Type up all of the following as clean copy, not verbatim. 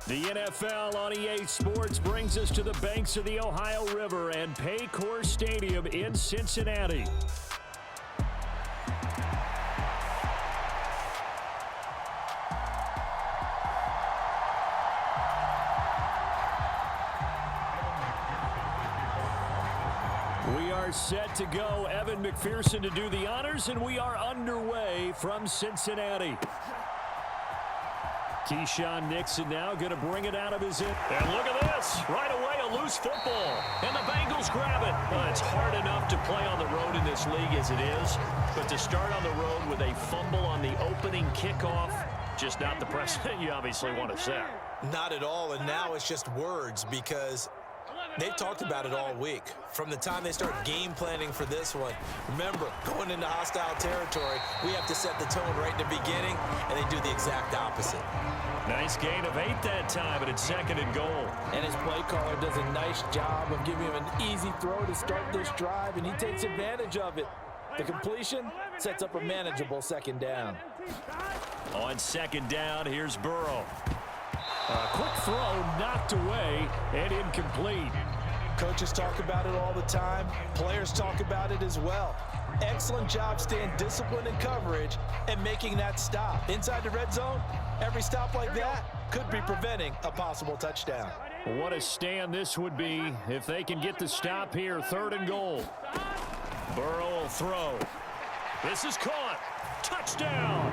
The NFL on EA Sports brings us to the banks of the Ohio River and Paycor Stadium in Cincinnati. We are set to go. Evan McPherson to do the honors, and we are underway from Cincinnati. Keyshawn Nixon now going to bring it out of his end. And look at this. Right away, a loose football. And the Bengals grab it. Well, it's hard enough to play on the road in this league as it is. But to start on the road with a fumble on the opening kickoff, just not the precedent you obviously want to set. Not at all, and now it's just words because they've talked about it all week. From the time they start game planning for this one, remember, going into hostile territory, we have to set the tone right in the beginning, and they do the exact opposite. Nice gain of 8 that time, and it's 2nd and goal. And his play caller does a nice job of giving him an easy throw to start this drive, and he takes advantage of it. The completion sets up a manageable 2nd down. On 2nd down, here's Burrow. A quick throw knocked away and incomplete. Coaches talk about it all the time. Players talk about it as well. Excellent job staying disciplined in coverage and making that stop. Inside the red zone, every stop like that could be preventing a possible touchdown. What a stand this would be if they can get the stop here. 3rd and goal. Burrow will throw. This is caught. Touchdown.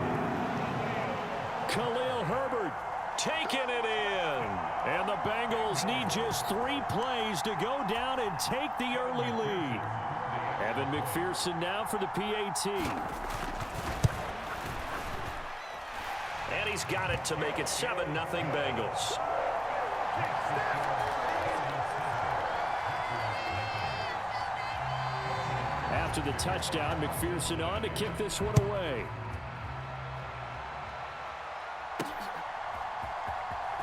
Khalil Herbert taking it in. And the Bengals need just 3 plays to go down and take the early lead. Evan McPherson now for the PAT. And he's got it to make it 7-0 Bengals. After the touchdown, McPherson on to kick this one away.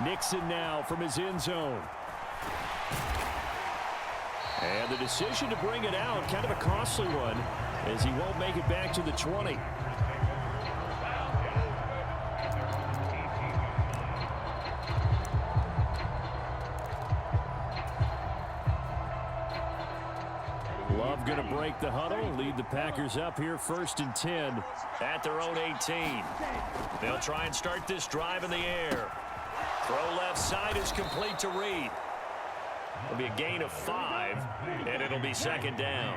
Nixon now from his end zone. And the decision to bring it out, kind of a costly one, as he won't make it back to the 20. Love going to break the huddle, lead the Packers up here 1st and 10 at their own 18. They'll try and start this drive in the air. Throw left side is complete to Reed. It'll be a gain of 5, and it'll be 2nd down.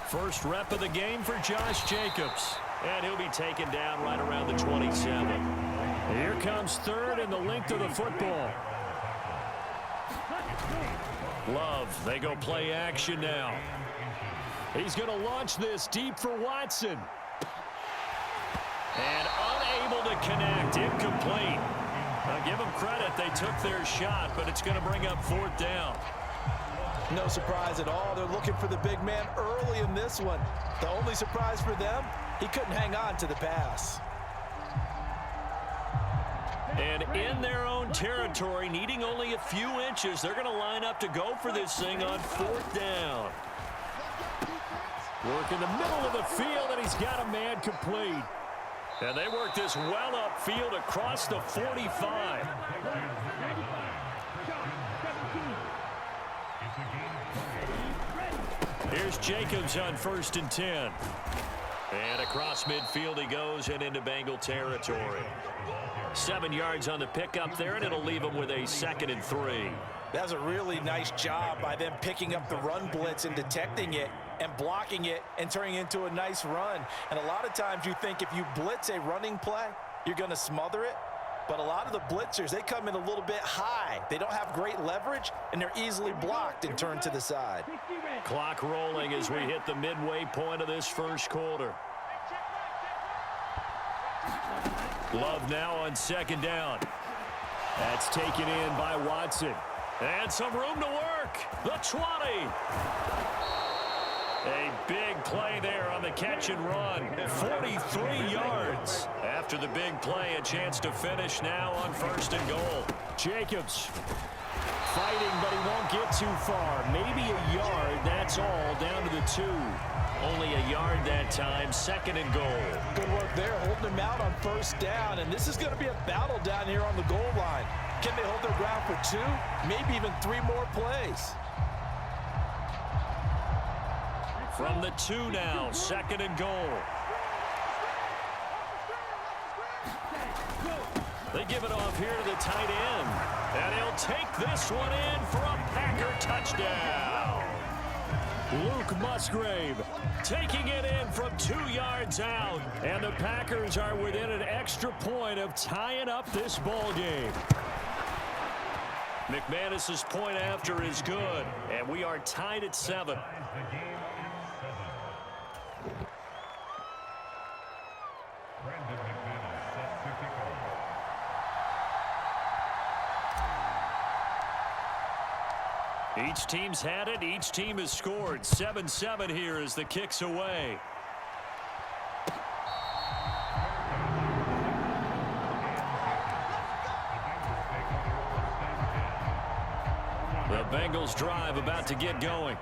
First rep of the game for Josh Jacobs. And he'll be taken down right around the 27. Here comes 3rd and the length of the football. Love, they go play action now. He's going to launch this deep for Watson. And unable to connect, incomplete. I'll give them credit, they took their shot, but it's going to bring up 4th down. No surprise at all. They're looking for the big man early in this one. The only surprise for them, he couldn't hang on to the pass. And in their own territory, needing only a few inches, they're going to line up to go for this thing on 4th down. Work in the middle of the field, and he's got a man complete. And they work this well upfield across the 45. Here's Jacobs on 1st and 10. And across midfield he goes and into Bengal territory. 7 yards on the pickup there, and it'll leave him with a 2nd and 3. That's a really nice job by them picking up the run blitz and detecting it and blocking it and turning it into a nice run. And a lot of times you think if you blitz a running play, you're going to smother it. But a lot of the blitzers, they come in a little bit high. They don't have great leverage, and they're easily blocked and turned to the side. Clock rolling as we hit the midway point of this 1st quarter. Love now on 2nd down. That's taken in by Watson. And some room to work. The 20. A big play there on the catch and run. 43 yards. After the big play, a chance to finish now on 1st and goal. Jacobs fighting, but he won't get too far. Maybe a yard, that's all, down to the 2. Only a yard that time, 2nd and goal. Good work there, holding him out on 1st down, and this is going to be a battle down here on the goal line. Can they hold their ground for 2, maybe even 3 more plays? From the 2 now, 2nd and goal. They give it off here to the tight end. And he'll take this one in for a Packer touchdown. Luke Musgrave taking it in from 2 yards out. And the Packers are within an extra point of tying up this ball game. McManus's point after is good. And we are tied at 7. Each team's had it. Each team has scored. 7-7 here as the kick's away. The Bengals drive about to get going.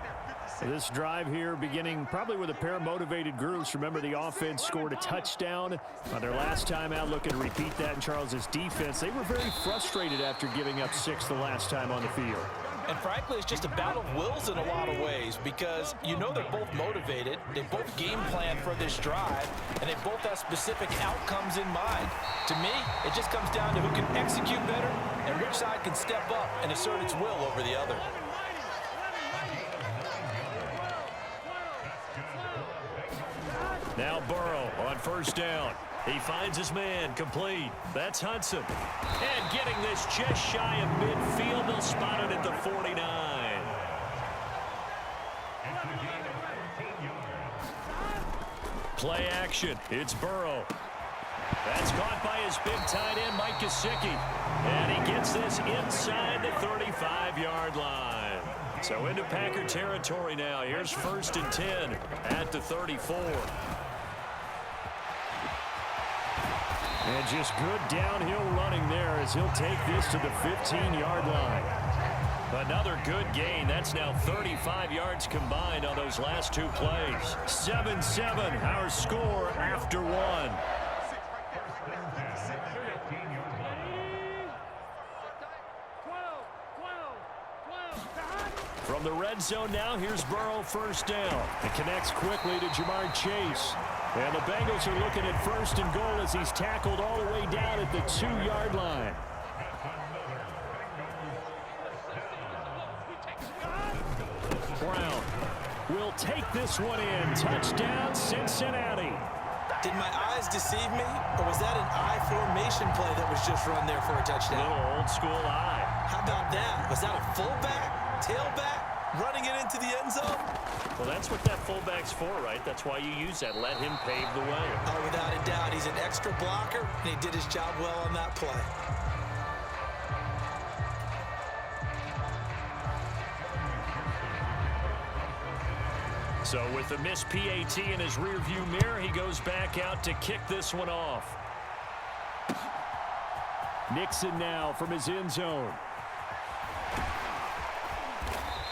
This drive here beginning probably with a pair of motivated groups. Remember, the offense scored a touchdown on their last time out. Looking to repeat that in Charles's defense. They were very frustrated after giving up 6 the last time on the field. And frankly, it's just a battle of wills in a lot of ways because you know they're both motivated. They both game plan for this drive, and they both have specific outcomes in mind. To me, it just comes down to who can execute better and which side can step up and assert its will over the other. Now Burrow on 1st down. He finds his man, complete. That's Hudson. And getting this just shy of midfield. They'll spot it at the 49. Play action. It's Burrow. That's caught by his big tight end, Mike Gesicki. And he gets this inside the 35-yard line. So into Packer territory now. Here's 1st and 10 at the 34. And just good downhill running there as he'll take this to the 15-yard line. Another good gain. That's now 35 yards combined on those last 2 plays. 7-7, our score after 1. From the red zone now, here's Burrow 1st down. It connects quickly to Jamar Chase. And the Bengals are looking at 1st and goal as he's tackled all the way down at the 2-yard line. Brown will take this one in. Touchdown, Cincinnati. Did my eyes deceive me, or was that an I formation play that was just run there for a touchdown? Little old school I. How about that? Was that a fullback, tailback, running it into the end zone? Well, that's what that fullback's for, right? That's why you use that. Let him pave the way. Oh, without a doubt. He's an extra blocker, and he did his job well on that play. So with the missed PAT in his rearview mirror, he goes back out to kick this one off. Nixon now from his end zone.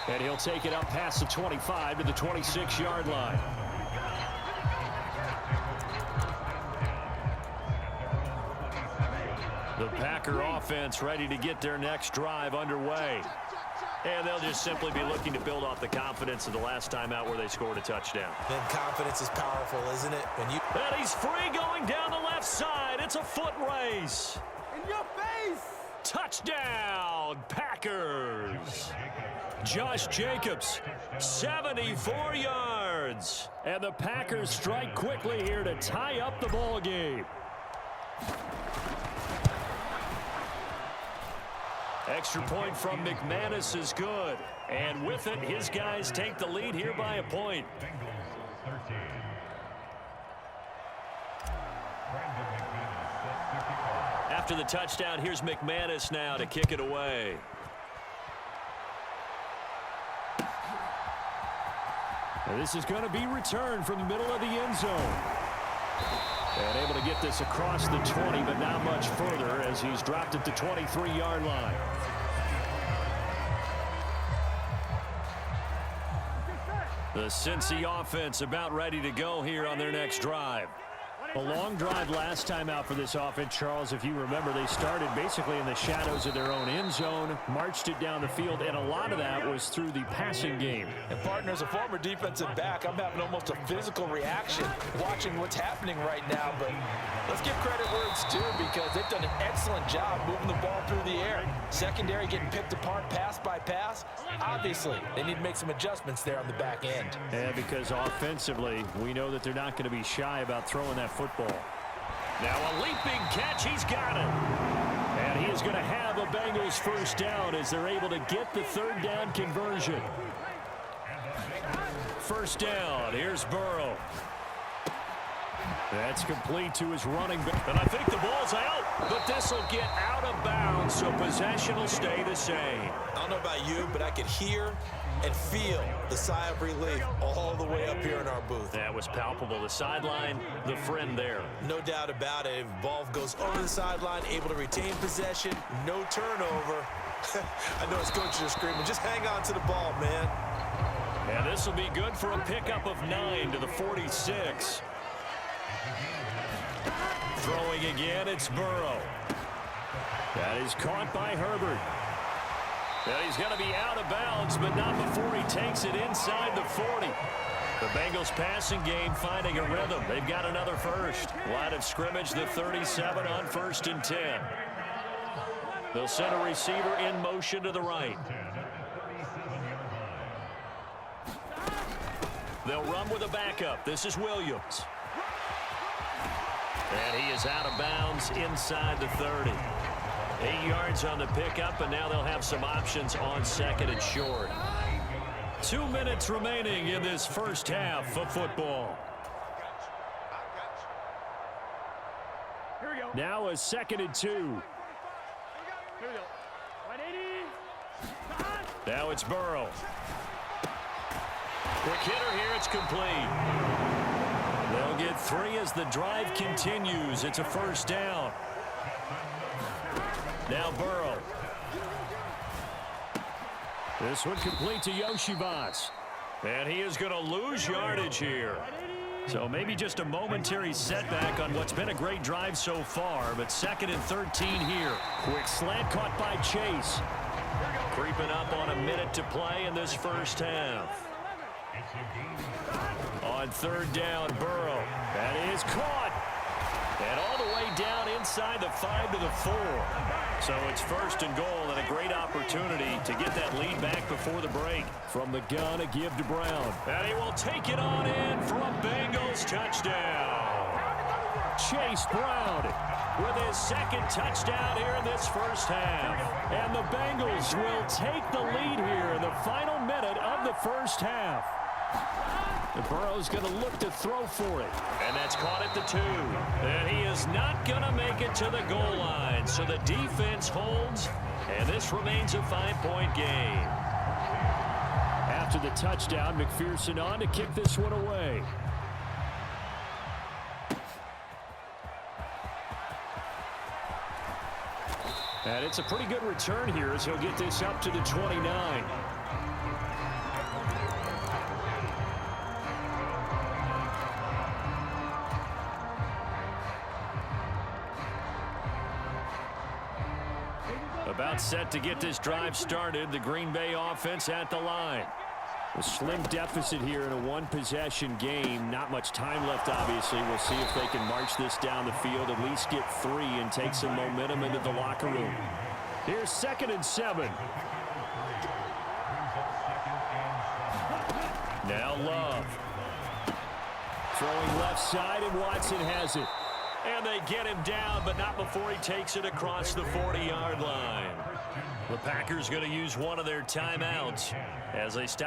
And he'll take it up past the 25 to the 26-yard line. The Packer offense ready to get their next drive underway. And they'll just simply be looking to build off the confidence of the last time out where they scored a touchdown. Then confidence is powerful, isn't it? And he's free going down the left side. It's a foot race. In your face! Touchdown, Packers. Josh Jacobs, 74 yards. And the Packers strike quickly here to tie up the ball game. Extra point from McManus is good. And with it, his guys take the lead here by a point. After the touchdown, here's McManus now to kick it away. And this is going to be returned from the middle of the end zone. And able to get this across the 20, but not much further as he's dropped at the 23-yard line. The Cincy offense about ready to go here on their next drive. A long drive last time out for this offense, Charles. If you remember, they started basically in the shadows of their own end zone, marched it down the field, and a lot of that was through the passing game. And, partner, as a former defensive back, I'm having almost a physical reaction watching what's happening right now. But let's give credit where it's due because they've done an excellent job moving the ball through the air. Secondary getting picked apart pass by pass. Obviously, they need to make some adjustments there on the back end. Yeah, because offensively, we know that they're not going to be shy about throwing that football. Now a leaping catch. He's got it. And he is going to have a Bengals first down as they're able to get the third down conversion. First down. Here's Burrow. That's complete to his running back. And I think the ball's out, but this will get out of bounds, so possession will stay the same. I don't know about you, but I could hear and feel the sigh of relief all the way up here in our booth. That was palpable. The sideline, the friend there. No doubt about it. If the ball goes over the sideline, able to retain possession, no turnover. I know his coaches are screaming, just hang on to the ball, man. And this will be good for a pickup of 9 to the 46. Throwing again, it's Burrow. That is caught by Herbert. Well, he's going to be out of bounds, but not before he takes it inside the 40. The Bengals passing game finding a rhythm. They've got another first. Line of scrimmage, the 37 on 1st and 10. They'll send a receiver in motion to the right. They'll run with a backup. This is Williams. And he is out of bounds inside the 30. 8 yards on the pickup, and now they'll have some options on 2nd and short. 2 minutes remaining in this first half of football. Here we go. Now a 2nd and 2. Here we go. 180. Now it's Burrow. Quick hitter here, it's complete. They'll get 3 as the drive continues. It's a first down. Now Burrow. This one complete to Yoshivas. And he is going to lose yardage here. So maybe just a momentary setback on what's been a great drive so far, but 2nd and 13 here. Quick slant caught by Chase. Creeping up on a minute to play in this first half. On 3rd down, Burrow. That is caught. And all the way down inside the 5 to the 4. So it's 1st and goal and a great opportunity to get that lead back before the break. From the gun, a give to Brown. And he will take it on in for a Bengals touchdown. Chase Brown with his 2nd touchdown here in this first half. And the Bengals will take the lead here in the final minute of the first half. The Burrow's going to look to throw for it. And that's caught at the 2. And he is not going to make it to the goal line. So the defense holds, and this remains a 5-point game. After the touchdown, McPherson on to kick this one away. And it's a pretty good return here as he'll get this up to the 29. About set to get this drive started. The Green Bay offense at the line. A slim deficit here in a one-possession game. Not much time left, obviously. We'll see if they can march this down the field, at least get 3 and take some momentum into the locker room. Here's 2nd and 7. Now Love. Throwing left side, and Watson has it. And they get him down, but not before he takes it across the 40-yard line. The Packers going to use one of their timeouts as they stop.